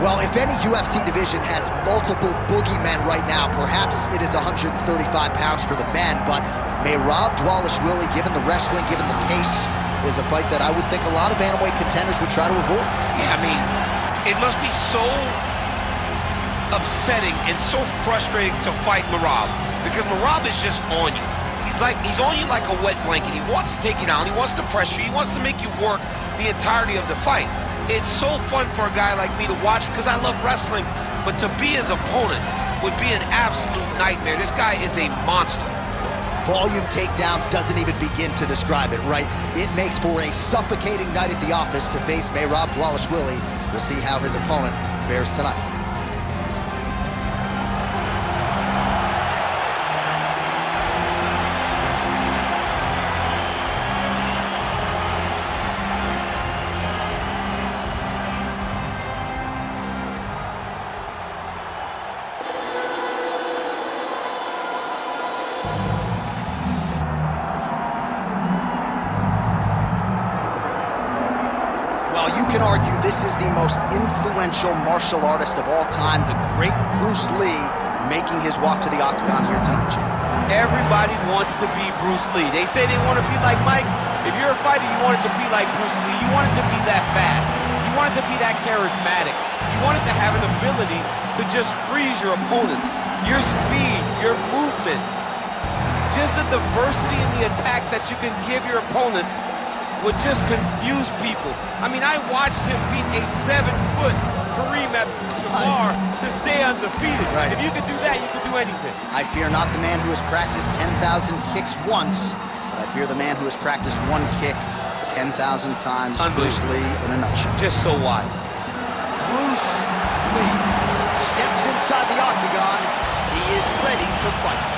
Well, if any UFC division has multiple boogeymen right now, perhaps it is 135 pounds for the men, but Merab Dvalishvili, given the wrestling, given the pace, is a fight that I would think a lot of bantamweight contenders would try to avoid. Yeah, I mean, it must be so upsetting and so frustrating to fight Merab, because Merab is just on you. He's on you like a wet blanket. He wants to take you down. He wants to pressure you. He wants to make you work the entirety of the fight. It's so fun for a guy like me to watch because I love wrestling, but to be his opponent would be an absolute nightmare. This guy is a monster. Volume takedowns doesn't even begin to describe it, right? It makes for a suffocating night at the office to face Merab Dvalishvili. We'll see how his opponent fares tonight. You can argue this is the most influential martial artist of all time, the great Bruce Lee, making his walk to the octagon here tonight, Jim. Everybody wants to be Bruce Lee. They say they want to be like Mike. If you're a fighter, you want it to be like Bruce Lee. You want it to be that fast. You want it to be that charismatic. You want it to have an ability to just freeze your opponents. Your speed, your movement, just the diversity in the attacks that you can give your opponents would just confuse people. I mean, I watched him beat a 7-foot Kareem Abdul-Jabbar to stay undefeated. Right. If you could do that, you could do anything. I fear not the man who has practiced 10,000 kicks once, but I fear the man who has practiced one kick 10,000 times. Bruce Lee in a nutshell. Just so wise. Bruce Lee steps inside the octagon. He is ready to fight.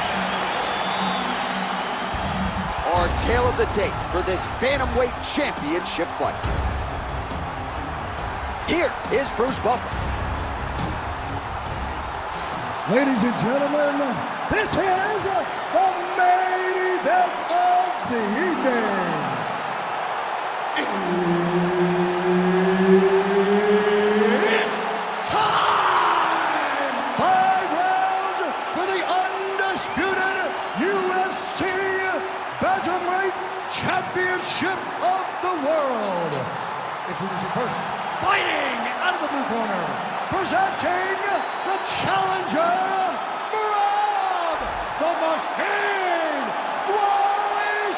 Our tale of the tape for this bantamweight championship fight. Here is Bruce Buffer. Ladies and gentlemen, this is the main event of the evening. It's time! 5 rounds for the undisputed UFC Bantamweight Championship of the world. Introducing first, fighting out of the blue corner, presenting the challenger, Merab the Machine Dvalishvili.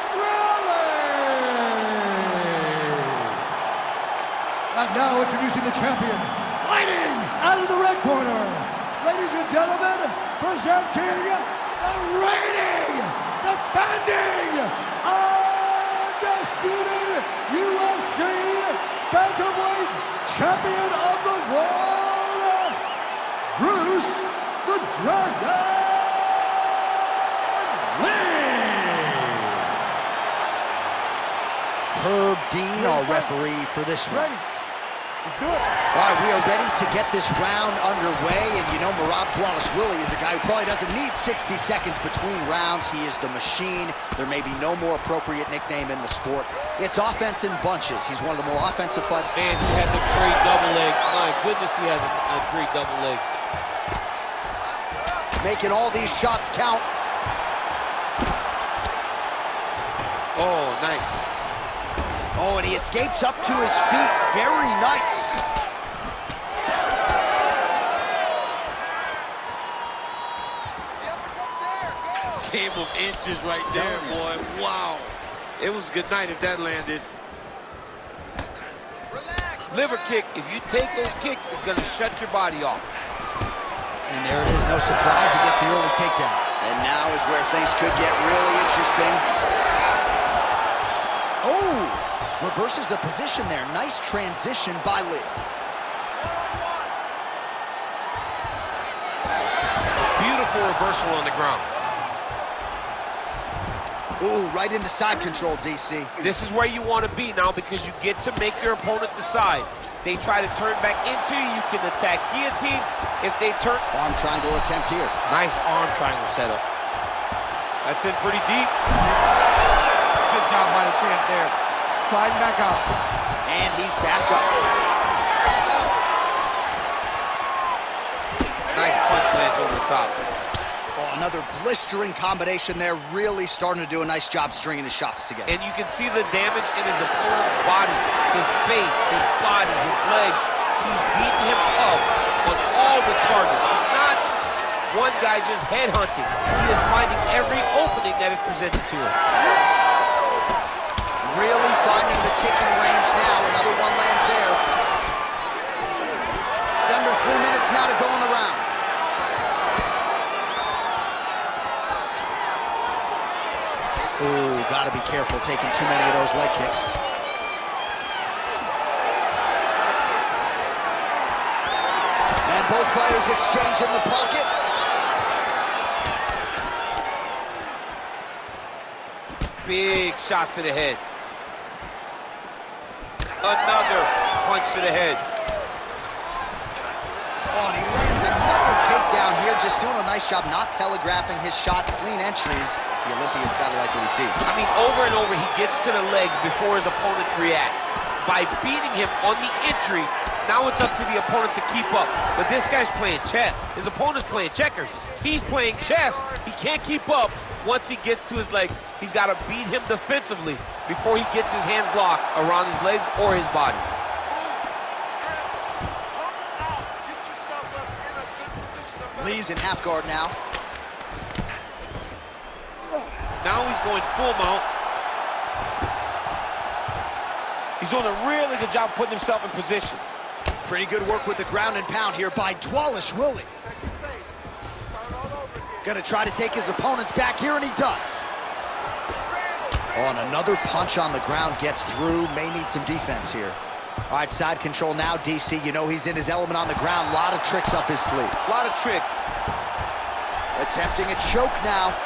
And now introducing the champion, fighting out of the red corner, ladies and gentlemen, presenting the reigning, defending, undisputed UFC Bantamweight Champion of the World, Bruce the Dragon Lee. Herb Dean, our referee for this one. Ready? Let's do it. All right, we are ready to get this round underway, and you know Merab Dvalishvili is a guy who probably doesn't need 60 seconds between rounds. He is the machine. There may be no more appropriate nickname in the sport. It's offense in bunches. He's one of the more offensive fighters. Man, he has a great double leg. My goodness, he has a great double leg. Making all these shots count. Oh, nice. Oh, and he escapes up to his feet. Very nice. Game of inches right there, boy. Wow. It was good night if that landed. Liver kick. If you take those kicks, it's going to shut your body off. And there it is. No surprise. He gets the early takedown. And now is where things could get really interesting. Oh! Reverses the position there. Nice transition by Lee. Beautiful reversal on the ground. Ooh, right into side control, DC. This is where you want to be now because you get to make your opponent decide. They try to turn back into you. You can attack guillotine. If they turn... Arm triangle attempt here. Nice arm triangle setup. That's in pretty deep. Good job by the champ there. Sliding back out. And he's back up. nice punch lands over the top. Oh, another blistering combination there, really starting to do a nice job stringing his shots together. And you can see the damage in his opponent's body, his face, his body, his legs. He's beating him up on all the targets. It's not one guy just headhunting. He is finding every opening that is presented to him. Really finding the kicking range now. Another one lands there. Under 3 minutes now to go in the round. Ooh, gotta be careful taking too many of those leg kicks. And both fighters exchange in the pocket. Big shot to the head. Another punch to the head. Oh, and he lands another takedown here, just doing a nice job not telegraphing his shot. Clean entries. The Olympian's got to like what he sees. I mean, over and over, he gets to the legs before his opponent reacts. By beating him on the entry, now it's up to the opponent to keep up. But this guy's playing chess. His opponent's playing checkers. He's playing chess. He can't keep up. Once he gets to his legs, he's got to beat him defensively before he gets his hands locked around his legs or his body. Lee's in half guard now. Now he's going full mount. He's doing a really good job putting himself in position. Pretty good work with the ground and pound here by Dvalishvili. Gonna try to take his opponents back here, and he does. Oh, and another punch on the ground gets through. May need some defense here. All right, side control now, DC. You know he's in his element on the ground. A lot of tricks up his sleeve. A lot of tricks. Attempting a choke now.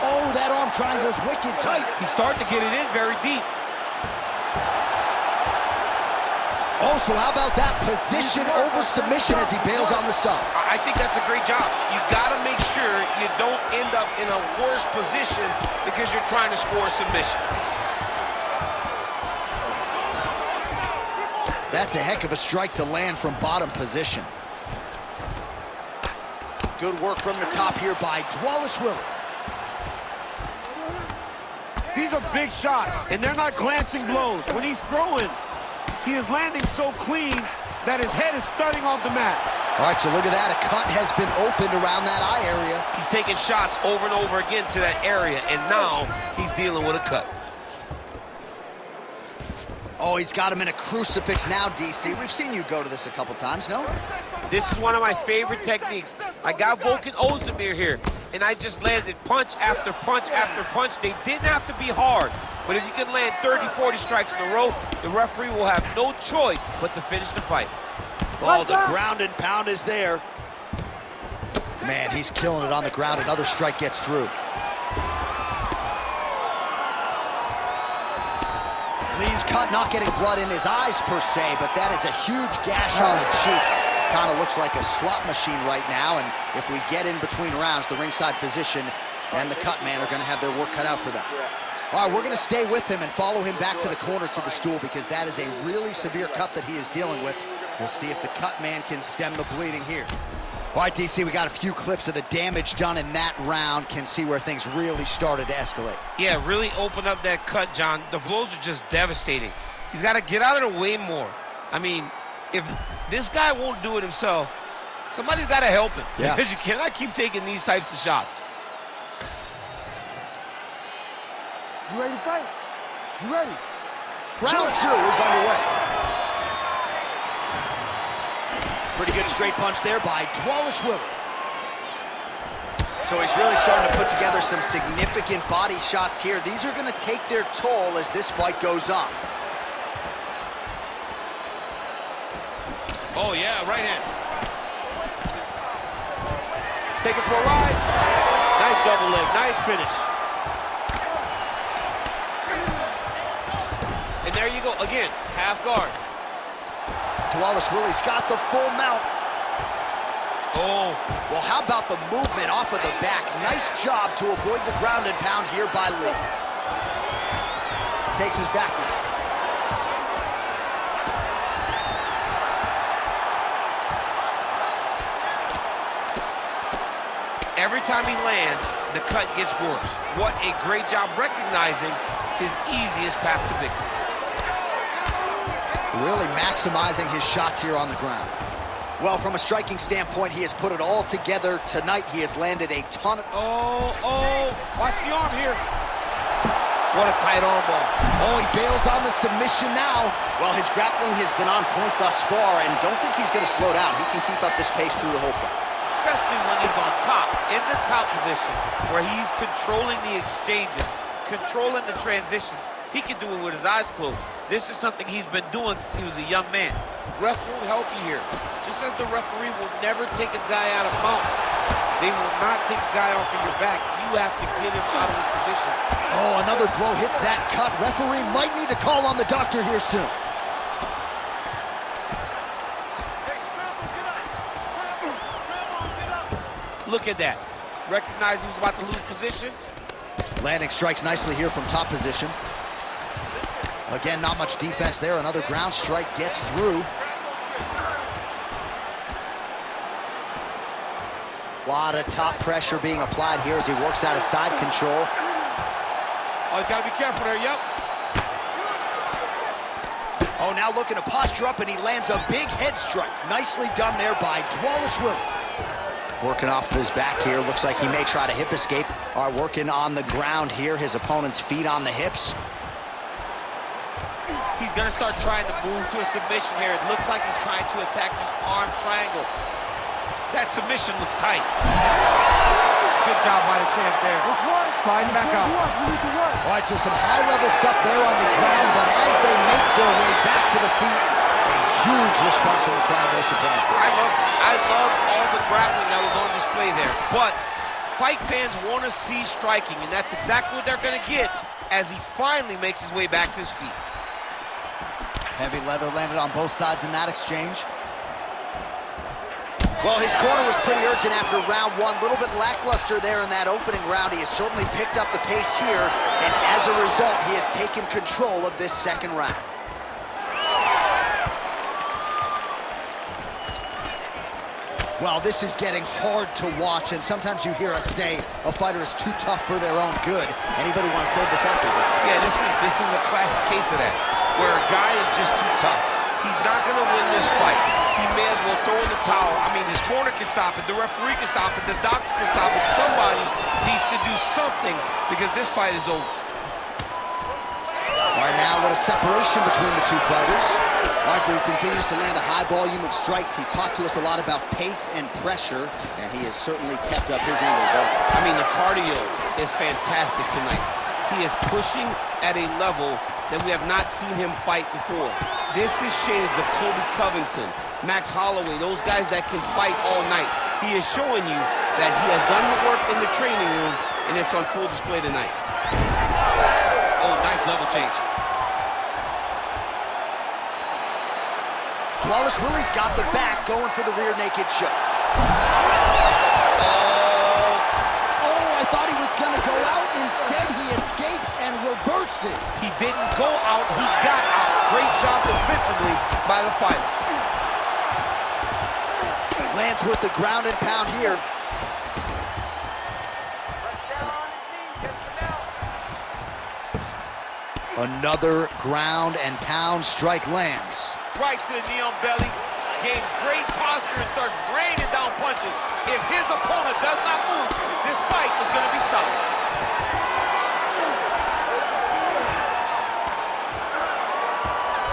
Oh, that arm triangle's wicked tight. He's starting to get it in very deep. Oh, so how about that position over submission as he bails on the sub? I think that's a great job. You gotta make sure you don't end up in a worse position because you're trying to score a submission. That's a heck of a strike to land from bottom position. Good work from the top here by Dvalishvili. These are big shots, and they're not glancing blows. When he's throwing, he is landing so clean that his head is starting off the mat. All right, so look at that. A cut has been opened around that eye area. He's taking shots over and over again to that area, and now he's dealing with a cut. Oh, he's got him in a crucifix now, DC. We've seen you go to this a couple times, no? This is one of my favorite techniques. I got Volkan Ozdemir here, and I just landed punch after punch after punch. They didn't have to be hard, but if you can land 30, 40 strikes in a row, the referee will have no choice but to finish the fight. Oh, the ground and pound is there. Man, he's killing it on the ground. Another strike gets through. Lee's cut, not getting blood in his eyes per se, but that is a huge gash on the cheek. Kind of looks like a slot machine right now, and if we get in between rounds, the ringside physician and the cut man are going to have their work cut out for them. All right, we're going to stay with him and follow him back to the corner to the stool because that is a really severe cut that he is dealing with. We'll see if the cut man can stem the bleeding here. All right, DC, we got a few clips of the damage done in that round. Can see where things really started to escalate. Yeah, really open up that cut, John. The blows are just devastating. He's got to get out of the way more. I mean, if this guy won't do it himself, somebody's got to help him. Yeah. Because you cannot keep taking these types of shots. You ready to fight? You ready? Round 2 is underway. Pretty good straight punch there by Dvalishvili. So he's really starting to put together some significant body shots here. These are going to take their toll as this fight goes on. Oh, yeah, right hand. Take it for a ride. Nice double leg, nice finish. And there you go, again, half guard. Dvalishvili's got the full mount. Oh. Well, how about the movement off of the back? Nice job to avoid the ground and pound here by Lee. Takes his back now. Every time he lands, the cut gets worse. What a great job recognizing his easiest path to victory. Really maximizing his shots here on the ground. Well, from a striking standpoint, he has put it all together. Tonight, he has landed a ton of... Watch the arm here. What a tight arm ball. Oh, he bails on the submission now. Well, his grappling has been on point thus far, and don't think he's going to slow down. He can keep up this pace through the whole fight. Especially when he's on top, in the top position, where he's controlling the exchanges, controlling the transitions. He can do it with his eyes closed. This is something he's been doing since he was a young man. Ref will help you here. Just as the referee will never take a guy out of mount, they will not take a guy off of your back. You have to get him out of his position. Oh, another blow hits that cut. Referee might need to call on the doctor here soon. Look at that. Recognize he was about to lose position. Landing strikes nicely here from top position. Again, not much defense there. Another ground strike gets through. A lot of top pressure being applied here as he works out of side control. Oh, he's got to be careful there, yep. Oh, now looking to posture up, and he lands a big head strike. Nicely done there by Dvalishvili. Working off his back here. Looks like he may try to hip escape. All right, working on the ground here. His opponent's feet on the hips. He's going to start trying to move to a submission here. It looks like he's trying to attack the arm triangle. That submission looks tight. Good job by the champ there. Sliding back up. All right, so some high-level stuff there on the ground, but as they make their way back to the feet, a huge response from the crowd, no surprise. I love all the grappling that was on display there, but fight fans want to see striking, and that's exactly what they're going to get as he finally makes his way back to his feet. Heavy leather landed on both sides in that exchange. Well, his corner was pretty urgent after round one. A little bit lackluster there in that opening round. He has certainly picked up the pace here, and as a result, he has taken control of this second round. Well, this is getting hard to watch, and sometimes you hear us say a fighter is too tough for their own good. Anybody want to save this out there? Yeah, this is a classic case of that, where a guy is just too tough. He's not going to win this fight. He may as well throw in the towel. I mean, his corner can stop it, the referee can stop it, the doctor can stop it. Somebody needs to do something because this fight is over. All right, now a little separation between the two fighters. All right, so he continues to land a high volume of strikes. He talked to us a lot about pace and pressure, and he has certainly kept up his angle going. I mean, the cardio is fantastic tonight. He is pushing at a level that we have not seen him fight before. This is shades of Kobe Covington, Max Holloway, those guys that can fight all night. He is showing you that he has done the work in the training room, and it's on full display tonight. Oh, nice level change. Dvalishvili's got the back, going for the rear naked choke. Oh, I thought he was going to go out. Instead, he escapes and reverses. He didn't go out, he got out. Great job defensively by the fighter. Lands with the ground and pound here. Another ground and pound strike lands. Right to the knee on belly, gains great posture and starts raining down punches. If his opponent does not move, this fight is going to be stopped.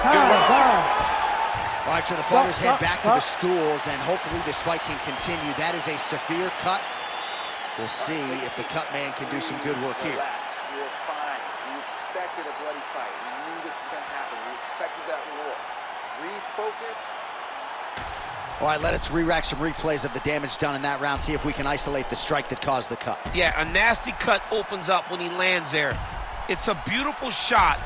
Good work. All right, so the fighters head back to the stools, and hopefully this fight can continue. That is a severe cut. We'll see if the cut man can do some good work here. You were fine. We expected a bloody fight. We knew this was going to happen. We expected that war. Refocus. All right, let us re-rack some replays of the damage done in that round, see if we can isolate the strike that caused the cut. Yeah, a nasty cut opens up when he lands there. It's a beautiful shot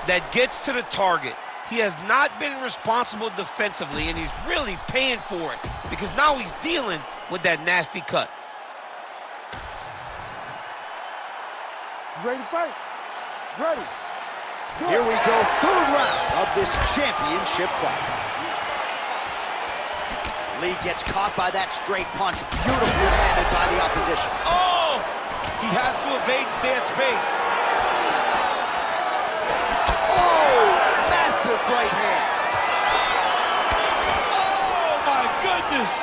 that gets to the target. He has not been responsible defensively, and he's really paying for it because now he's dealing with that nasty cut. Ready to fight? Ready. Here we go, third round of this championship fight. Lee gets caught by that straight punch, beautifully landed by the opposition. He has to evade, stay at space. Oh, massive right hand. Oh, my goodness.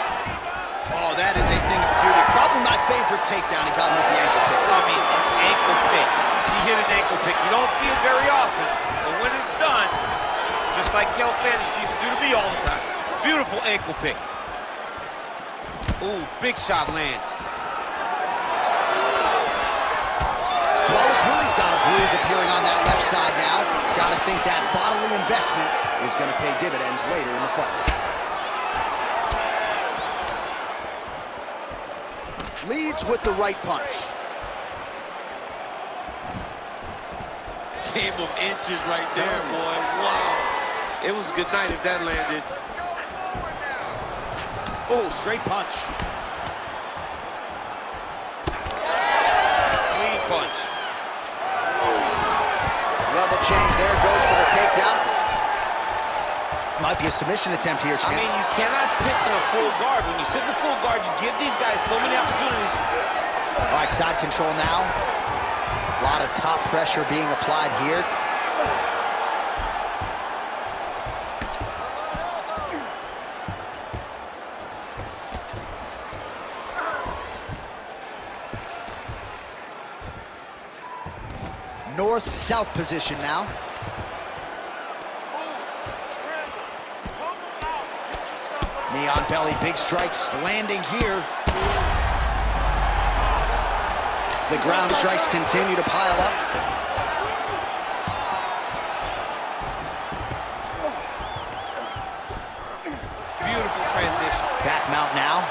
Oh, that is a thing of beauty. Probably my favorite takedown. He got him with the ankle pick. I mean, an ankle pick. He hit an ankle pick. You don't see it very often, but when it's done, just like Kel Sanders used to do to me all the time. Beautiful ankle pick. Ooh, big shot lands. Dvalishvili's got a bruise appearing on that left side now. Got to think that bodily investment is going to pay dividends later in the fight. Leads with the right punch. Game of inches right there, boy. Wow. It was a good night if that landed. Oh, straight punch. Clean punch. Level change there, goes for the takedown. Might be a submission attempt here, champ. I mean, you cannot sit in a full guard. When you sit in the full guard, you give these guys so many opportunities. All right, side control now. A lot of top pressure being applied here. North-south position now. Knee on belly, big strikes landing here. The ground strikes continue to pile up. Beautiful transition. Back mount now.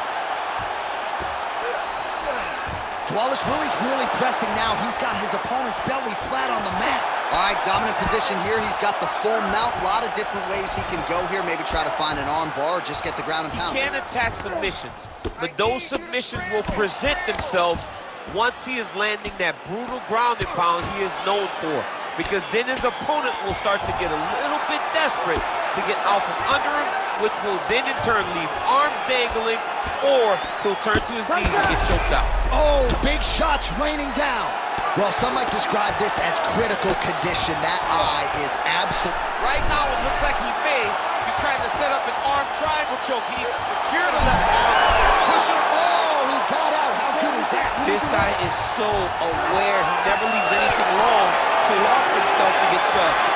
Dvalishvili's really pressing now. He's got his opponent's belly flat on the mat. All right, dominant position here. He's got the full mount. A lot of different ways he can go here. Maybe try to find an arm bar or just get the ground and pound. He can attack submissions, but those submissions will present themselves once he is landing that brutal ground and pound he is known for. Because then his opponent will start to get a little bit desperate to get out from under him, which will then in turn leave arms dangling, or he'll turn to his knees and get choked out. Oh, big shots raining down. Well, some might describe this as critical condition. That eye is absolute. Right now, it looks like he may be trying to set up an arm triangle choke. He needs to secure the left arm, push him. Oh, he got out. How good is that? This guy is so aware. He never leaves anything long to allow for himself to get subbed.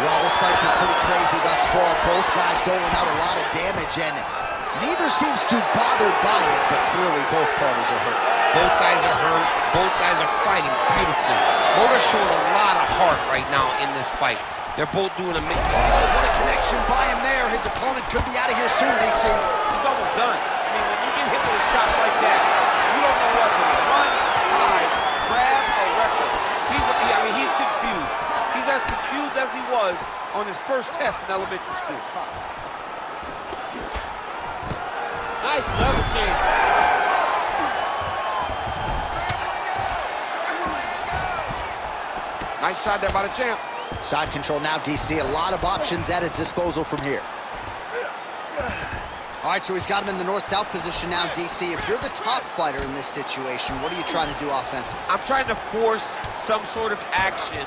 Well, this fight's been pretty crazy thus far. Both guys doling out a lot of damage, and neither seems too bothered by it, but clearly both parties are hurt. Both guys are hurt. Both guys are fighting beautifully. Both are showing a lot of heart right now in this fight. They're both doing a mix. Oh, what a connection by him there. His opponent could be out of here soon, DC. He's almost done. I mean, when you get hit with a shot like that, you don't know whether to run, hide, grab, or wrestle. He's confused. He's as confused as he was on his first test in elementary school. Nice level change. Nice shot there by the champ. Side control now, DC. A lot of options at his disposal from here. All right, so he's got him in the north-south position now, DC. If you're the top fighter in this situation, what are you trying to do offensively? I'm trying to force some sort of action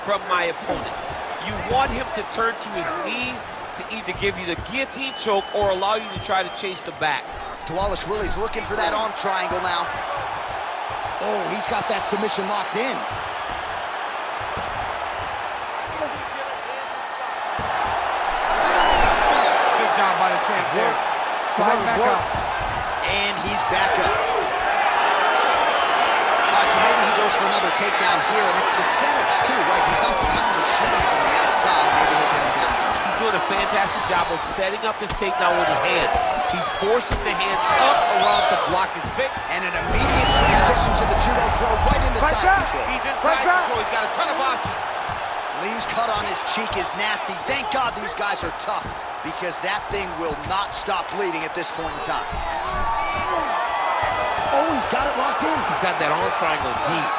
from my opponent. You want him to turn to his knees to either give you the guillotine choke or allow you to try to chase the back. Dvalishvili's looking for that arm triangle now. Oh, he's got that submission locked in. Good job by the champ there. Slide back up. And he's back up. All right, so maybe he goes for another takedown here, and it's the setups too, right? He's not blindly shooting from the outside. Maybe he'll get him down. He's doing a fantastic job of setting up his takedown with his hands. He's forcing the hands up around to block his pick. And an immediate transition to the judo throw right into side control. He's inside control. He's got a ton of options. Lee's cut on his cheek is nasty. Thank God these guys are tough, because that thing will not stop bleeding at this point in time. Oh, he's got it locked in. He's got that arm triangle deep.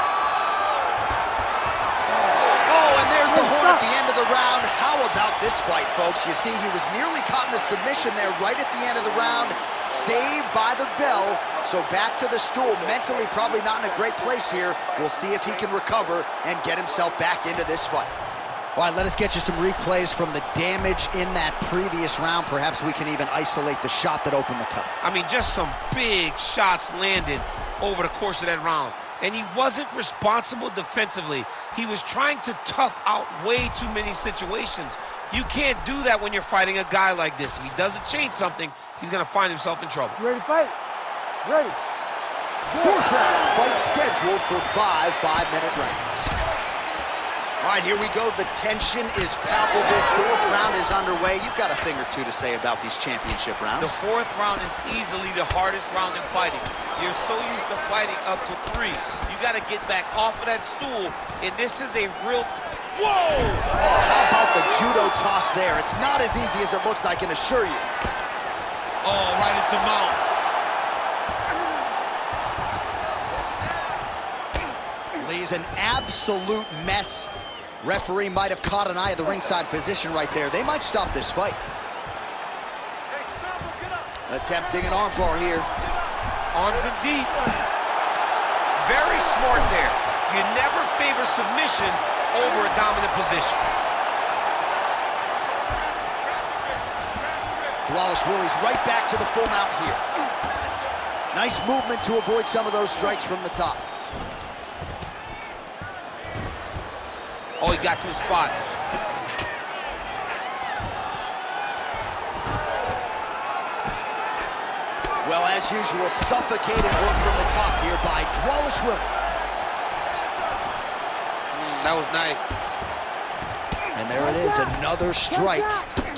Oh, and there's the horn one at the end of the round. How about this fight, folks? You see, he was nearly caught in a submission there right at the end of the round. Saved by the bell. So back to the stool. Mentally probably not in a great place here. We'll see if he can recover and get himself back into this fight. All right, let us get you some replays from the damage in that previous round. Perhaps we can even isolate the shot that opened the cut. I mean, just some big shots landed over the course of that round. And he wasn't responsible defensively. He was trying to tough out way too many situations. You can't do that when you're fighting a guy like this. If he doesn't change something, he's going to find himself in trouble. You ready to fight? Ready. Fourth round, fight scheduled for 5 5-minute rounds. All right, here we go. The tension is palpable. Fourth round is underway. You've got a thing or two to say about these championship rounds. The fourth round is easily the hardest round in fighting. You're so used to fighting up to 3. You got to get back off of that stool, and this is a real... Whoa! Oh, how about the judo toss there? It's not as easy as it looks, I can assure you. Oh, right into mount. Lee's an absolute mess. Referee might have caught an eye of the ringside physician right there. They might stop this fight. Attempting an armbar here. Arms in deep. Very smart there. You never favor submission over a dominant position. Dvalishvili's right back to the full mount here. Nice movement to avoid some of those strikes from the top. Oh, he got to his spot. Well, as usual, suffocating work from the top here by Dvalishvili. That was nice. And there it is, another strike.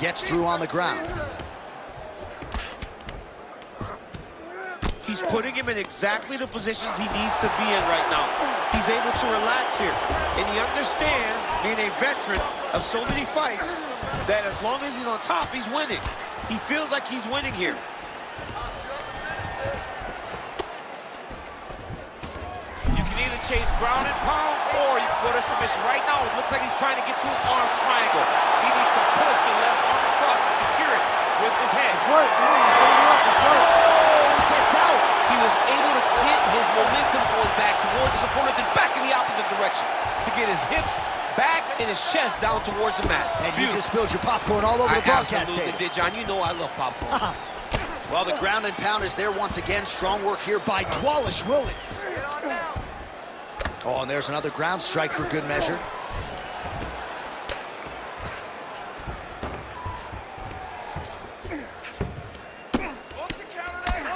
Gets through on the ground. He's putting him in exactly the positions he needs to be in right now. He's able to relax here. And he understands, being a veteran of so many fights, that as long as he's on top, he's winning. He feels like he's winning here. You can either chase ground and pound, or you can go to submission. Right now, it looks like he's trying to get to an arm triangle. He needs to push the left arm across and secure it with his head. He was able to get his momentum going back towards his opponent, then back in the opposite direction to get his hips back and his chest down towards the mat. And you just spilled your popcorn all over the broadcast table. I absolutely did, John. You know I love popcorn. Well, the ground and pound is there once again. Strong work here by Dvalishvili. Oh, and there's another ground strike for good measure.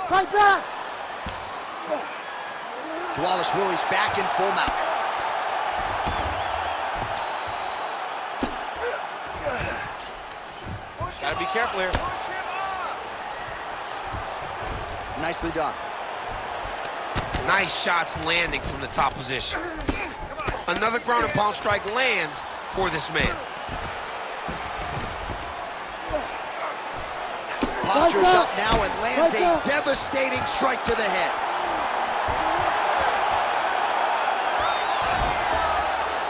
Fight back! Dvalishvili's back in full mount. Gotta be careful here. Nicely done. Nice shots landing from the top position. Another ground and pound strike lands for this man. Postures up now and lands a devastating strike to the head.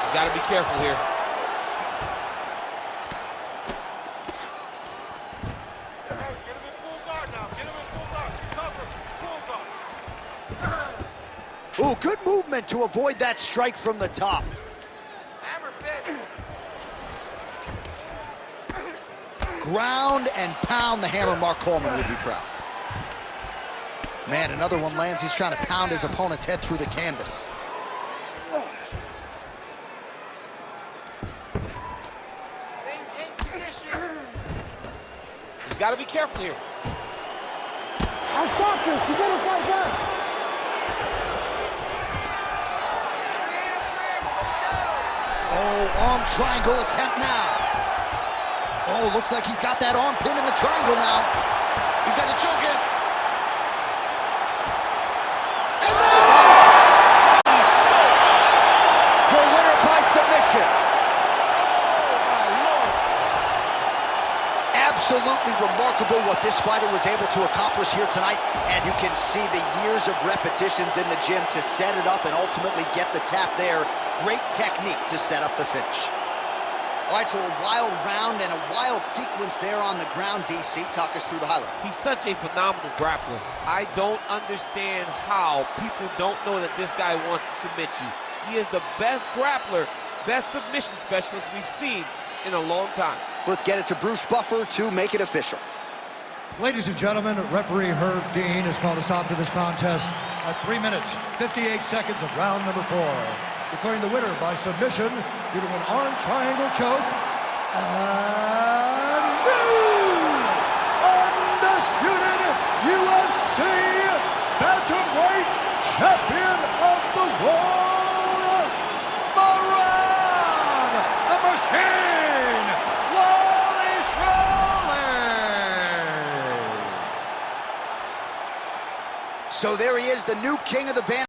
He's got to be careful here. Get him in full guard now. Get him in full guard. Cover. Full guard. Ooh, good movement to avoid that strike from the top. Hammer fist. Ground and pound the hammer. Mark Coleman would be proud. Man, another one lands. He's trying to pound his opponent's head through the canvas. Maintain position. He's got to be careful here. I'll stop this. You better fight back. Oh, arm triangle attempt now. Oh, looks like he's got that arm pin in the triangle now. He's got the choke in. And there it is! The winner by submission. Oh, my Lord. Absolutely remarkable what this fighter was able to accomplish here tonight. As you can see, the years of repetitions in the gym to set it up and ultimately get the tap there. Great technique to set up the finish. All right, so a wild round and a wild sequence there on the ground. DC, talk us through the highlight. He's such a phenomenal grappler. I don't understand how people don't know that this guy wants to submit you. He is the best grappler, best submission specialist we've seen in a long time. Let's get it to Bruce Buffer to make it official. Ladies and gentlemen, referee Herb Dean has called a stop to this contest at 3 minutes, 58 seconds of round number 4. Declaring the winner by submission due to an arm triangle choke, and new undisputed UFC bantamweight champion of the world, Merab the Machine Dvalishvili. So there he is, the new king of the band.